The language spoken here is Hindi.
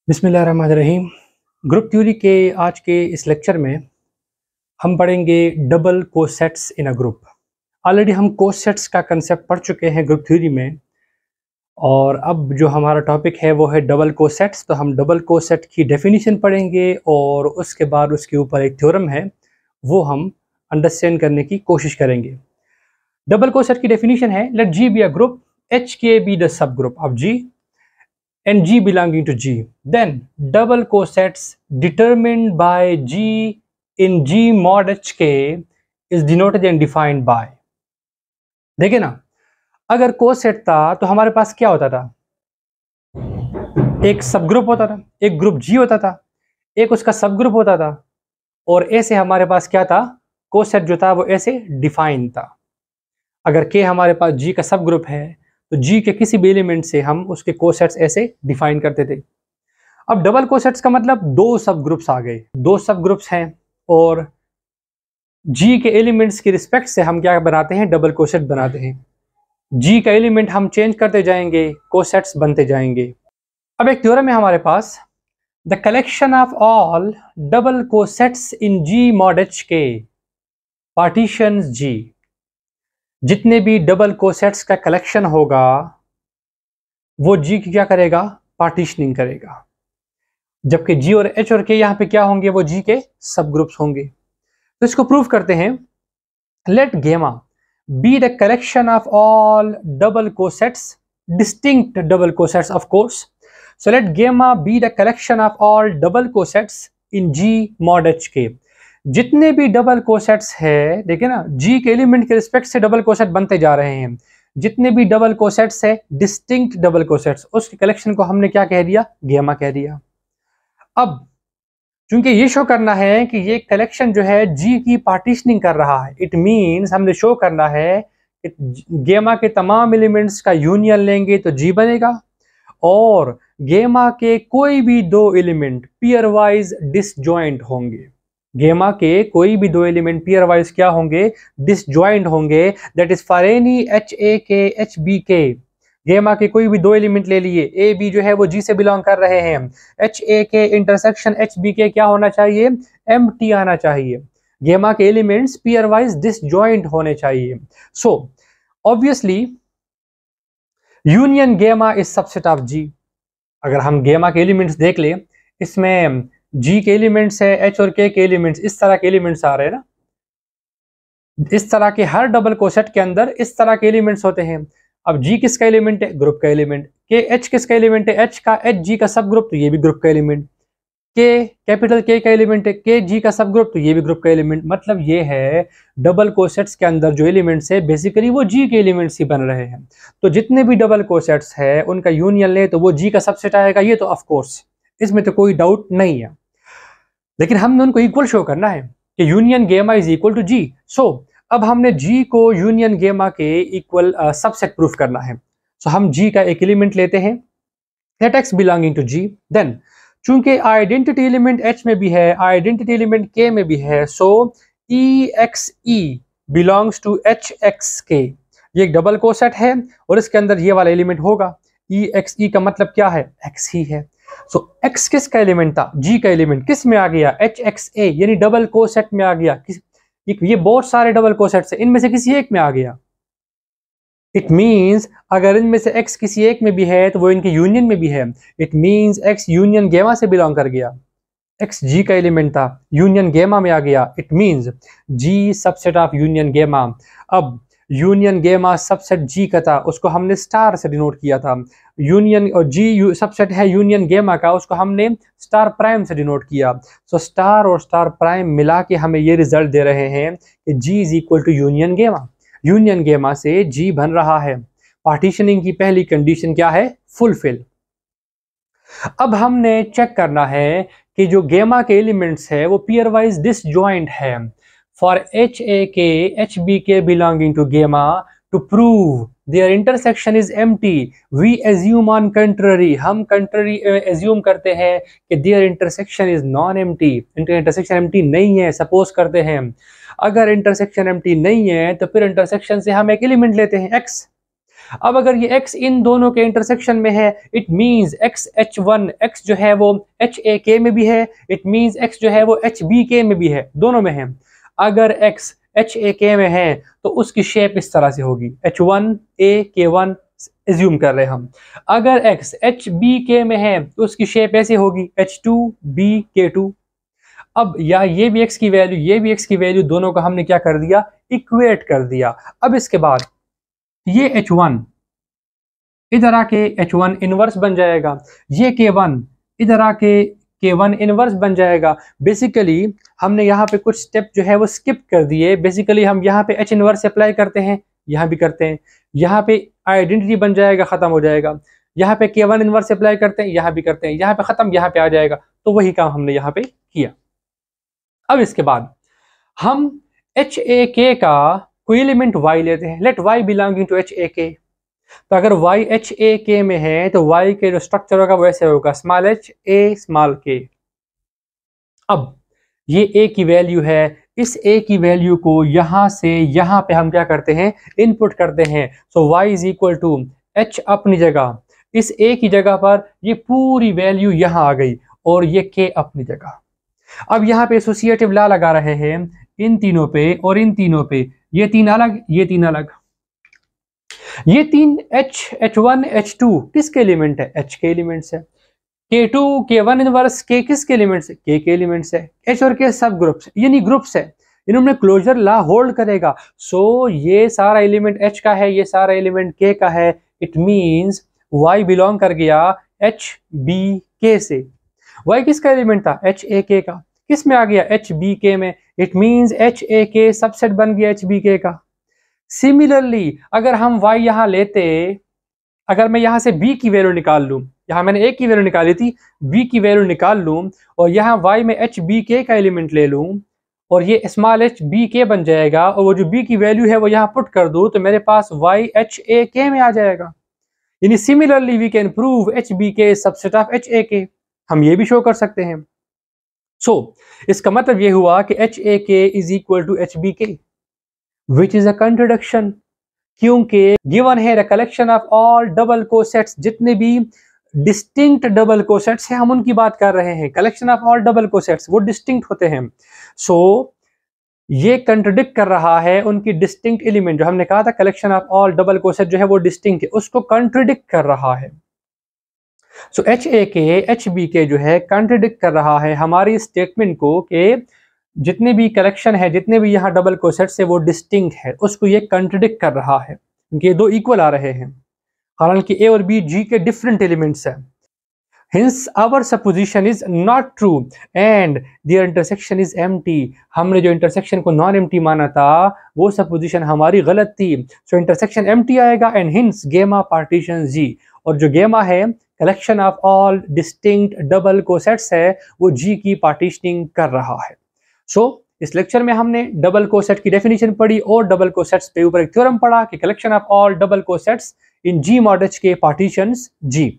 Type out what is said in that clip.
बिस्मिल्लाहिर्रहमानिर्रहीम। ग्रुप थ्योरी के आज के इस लेक्चर में हम पढ़ेंगे double cosets in a group. Already हम कोसेट्स का कंसेप्ट पढ़ चुके हैं ग्रुप थ्योरी में, और अब जो हमारा टॉपिक है वो है डबल कोसेट्स। तो हम डबल कोसेट की डेफिनेशन पढ़ेंगे और उसके बाद उसके ऊपर एक थ्योरम है वो हम अंडरस्टैंड करने की कोशिश करेंगे। डबल कोसेट की डेफिनेशन है, let G be a group, H K be the subgroup of G and G belonging to G. Then double cosets determined by G in G mod HK is denoted and defined by। देखिए ना, अगर कोसेट था तो हमारे पास क्या होता था? एक सब ग्रुप होता था, एक ग्रुप G होता था, एक उसका सब ग्रुप होता था, और ऐसे हमारे पास क्या था? कोसेट जो था वो ऐसे डिफाइन था। अगर K हमारे पास G का सब ग्रुप है तो G के किसी भी एलिमेंट से हम उसके कोसेट्स ऐसे डिफाइन करते थे। अब डबल कोसेट्स का मतलब दो सब ग्रुप्स आ गए, दो सब ग्रुप्स हैं और G के एलिमेंट्स की रिस्पेक्ट से हम क्या बनाते हैं? डबल कोसेट बनाते हैं। G का एलिमेंट हम चेंज करते जाएंगे, कोसेट्स बनते जाएंगे। अब एक थ्योरम है हमारे पास, the collection of all double cosets in G mod HK partitions G। जितने भी डबल कोसेट्स का कलेक्शन होगा वो G की क्या करेगा? पार्टीशनिंग करेगा। जबकि G और H और K यहाँ पे क्या होंगे? वो G के सब ग्रुप्स होंगे। तो इसको प्रूव करते हैं। Let gamma be the collection of all double cosets, distinct double cosets of course. So let gamma be the collection of all double cosets in G mod HK। जितने भी डबल कोसेट्स है, देखिए ना, G के एलिमेंट के रिस्पेक्ट से डबल कोसेट बनते जा रहे हैं। जितने भी डबल कोसेट्स है, डिस्टिंक्ट डबल कोसेट्स, उसके कलेक्शन को हमने क्या कह दिया? गेमा कह दिया। अब चूंकि ये शो करना है कि ये कलेक्शन जो है G की पार्टीशनिंग कर रहा है, इट मींस हमने शो करना है कि गेमा के तमाम एलिमेंट्स का यूनियन लेंगे तो G बनेगा, और गेमा के कोई भी दो एलिमेंट पीयर वाइज डिसजॉइंट होंगे। गेमा के कोई भी दो एलिमेंट पीयर वाइज क्या होंगे? डिसजॉइंट होंगे। That is for any HAK HBK। गेमा के कोई भी दो एलिमेंट ले लिए, ए बी जो है वो G से बिलोंग कर रहे हैं, HAK इंटरसेक्शन HBK क्या होना चाहिए? एम्प्टी आना चाहिए। गेमा के एलिमेंट्स पीयर वाइज डिसजॉइंट होने चाहिए। सो ऑब्वियसली यूनियन गेमा इज सबसेट ऑफ G। अगर हम गेमा के एलिमेंट्स देख ले, इसमें G के एलिमेंट्स है, H और K के एलिमेंट्स, इस तरह के एलिमेंट्स आ रहे हैं ना, इस तरह के हर डबल कोसेट के अंदर इस तरह के एलिमेंट्स होते हैं। अब G किसका एलिमेंट है? ग्रुप का एलिमेंट। K H किसका एलिमेंट है? H का H G का सब ग्रुप, तो ये भी ग्रुप का एलिमेंट। K कैपिटल K का एलिमेंट है, K G का सब ग्रुप, तो ये भी ग्रुप का एलिमेंट। मतलब ये है डबल कोसेट्स के अंदर जो एलिमेंट्स है बेसिकली वो G के एलिमेंट्स ही बन रहे हैं। तो जितने भी डबल कोसेट्स है उनका यूनियन ले तो वो G का सबसेट आएगा, ये तो ऑफकोर्स, इसमें तो कोई डाउट नहीं है। लेकिन हमने उनको इक्वल शो करना है कि यूनियन गेमा इज इक्वल टू G। सो अब हमने G को यूनियन गेमा के इक्वल सबसेट प्रूफ करना है। सो हम G का एक एलिमेंट लेते हैं, let X belonging to G। Then चूंकि आइडेंटिटी एलिमेंट H में भी है, आइडेंटिटी एलिमेंट K में भी है, सो EXE बिलोंग्स टू HXK। ये एक डबल कोसेट है और इसके अंदर ये वाला एलिमेंट होगा। EXE का मतलब क्या है? X ही है। सो X किसका एलिमेंट था? G का एलिमेंट। किस में आ गया? HXA, यानी डबल कोसेट में आ गया। ये बहुत सारे डबल कोसेट्स हैं, इनमें से किसी एक में आ गया। इट मींस अगर इनमें से X किसी एक में भी है तो वो इनके यूनियन में भी है। It means X union gamma से बिलोंग कर गया। X G का एलिमेंट था, यूनियन गेमा में आ गया। It means G subset of union गेमा। अब यूनियन गेमा सबसेट G का था, उसको हमने स्टार से डिनोट किया था। यूनियन और G सबसेट है यूनियन गेमा का, उसको हमने स्टार प्राइम से डिनोट किया। सो स्टार और स्टार प्राइम मिला के हमें ये रिजल्ट दे रहे हैं कि G is equal to union gamma. Union gamma से G बन रहा है। पार्टीशनिंग की पहली कंडीशन क्या है? फुलफिल। अब हमने चेक करना है कि जो गेमा के एलिमेंट्स है वो पीयर वाइज डिसजॉइंट है। For HAK HBK belonging to gamma, to prove their intersection is empty we assume on contrary. हम कंट्ररी एज्यूम करते हैं कि their intersection is non empty, intersection empty नहीं है। सपोज करते हैं अगर इंटरसेक्शन एम्प्टी नहीं है तो फिर इंटरसेक्शन से हम एक एलिमेंट लेते हैं X। अब अगर ये x इन दोनों के इंटरसेक्शन में है, it means x h1 x जो है वो HAK में भी है, इट मींस x जो है वो HBK में भी है, दोनों में है। अगर x HAK में है तो उसकी शेप इस तरह से होगी, H1AK1 एज्यूम कर रहे हैं हम। अगर x HBK में है तो उसकी शेप ऐसे होगी, H2BK2। अब या ये भी x की वैल्यू, ये भी x की वैल्यू, दोनों का हमने क्या कर दिया, इक्वेट कर दिया। अब इसके बाद ये H1 इधर आके H1 इनवर्स बन जाएगा, ये K1 इधर आके K1 इनवर्स बन जाएगा। बेसिकली हमने यहाँ पे कुछ स्टेप जो है वो स्किप कर दिए। बेसिकली हम यहाँ पे H इनवर्स अप्लाई करते हैं, यहाँ भी करते हैं, यहाँ पे आइडेंटिटी बन जाएगा, खत्म हो जाएगा। यहाँ पे K1 इनवर्स अप्लाई करते हैं, यहाँ भी करते हैं, यहाँ पे खत्म, यहाँ पे आ जाएगा। तो वही काम हमने यहाँ पे किया। अब इसके बाद हम HAK का कोई एलिमेंट y लेते हैं, let y belonging to HAK। तो अगर y HAK में है तो y के जो स्ट्रक्चर होगा वो ऐसे होगा, small h a small k। अब ये a की वैल्यू है, इस a की वैल्यू को यहां से यहां पे हम क्या करते हैं, इनपुट करते हैं। So y is equal to h अपनी जगह, इस a की जगह पर ये पूरी वैल्यू यहां आ गई और ये k अपनी जगह। अब यहाँ पे एसोसिएटिव लॉ लगा रहे हैं इन तीनों पे और इन तीनों पे, ये तीन अलग, ये तीन अलग। ये तीन H1 H2 किसके एलिमेंट है, H के एलिमेंट्स है। K2 K1 इनवर्स K किसके एलिमेंट्स है, K के एलिमेंट्स है। H और K सब ग्रुप्स यानी ग्रुप्स है, इन्होंने क्लोजर लॉ होल्ड करेगा। सो ये सारा एलिमेंट H का है, ये सारा एलिमेंट K का है। इट मींस Y बिलोंग कर गया HBK से। Y किसका एलिमेंट था, HAK का, किस में आ गया, HBK में। इट मींस HAK सबसेट बन गया HBK का। सिमिलरली अगर हम Y यहां लेते, अगर मैं यहां से B की वैल्यू निकाल लूं, यहां मैंने A की वैल्यू निकाली थी, B की वैल्यू निकाल लूं और यहां Y में HBK का एलिमेंट ले लूं और ये स्मॉल HBK बन जाएगा और वो जो B की वैल्यू है वो यहां पुट कर दूं तो मेरे पास Y HAK में आ जाएगा। यानी similarly we can prove HBK subset of HAK। हम ये भी शो कर सकते हैं। सो इसका मतलब ये हुआ कि HAK is equal to HBK, which is a contradiction, क्योंकि गिवन है the collection of all double cosets, जितने भी डिस्टिंक्ट डबल कोसेट्स हैं हम उनकी बात कर रहे हैं। Collection of all double cosets वो डिस्टिंक्ट होते हैं। सो ये कंट्रोडिक्ट कर रहा है उनकी डिस्टिंक्ट एलिमेंट, जो हमने कहा था collection of all double coset जो है वो डिस्टिंक्ट है, उसको कंट्रोडिक्ट कर रहा है। सो HAK HBK जो है कंट्रडिक्ट कर रहा है हमारी स्टेटमेंट को कि जितने भी कलेक्शन है, जितने भी यहाँ डबल कोसेट्स है वो डिस्टिंक्ट है, उसको ये कंट्रडिक्ट कर रहा है क्योंकि ये दो इक्वल आ रहे हैं, हालांकि A और B G के डिफरेंट एलिमेंट्स हैं। Hence our supposition is not true and their intersection is empty। हमने जो इंटरसेक्शन को नॉन एम्प्टी माना था वो सपोजिशन हमारी गलत थी। सो इंटरसेक्शन एम्प्टी आएगा एंड हिंस गेमा पार्टीशन G, और जो गेमा है collection of all distinct double cosets है वो G की पार्टीशनिंग कर रहा है। सो इस लेक्चर में हमने डबल कोसेट की डेफिनेशन पढ़ी और डबल कोसेट्स पे ऊपर एक थ्योरम पढ़ा कि collection of all double cosets in G mod H के पार्टीशंस G।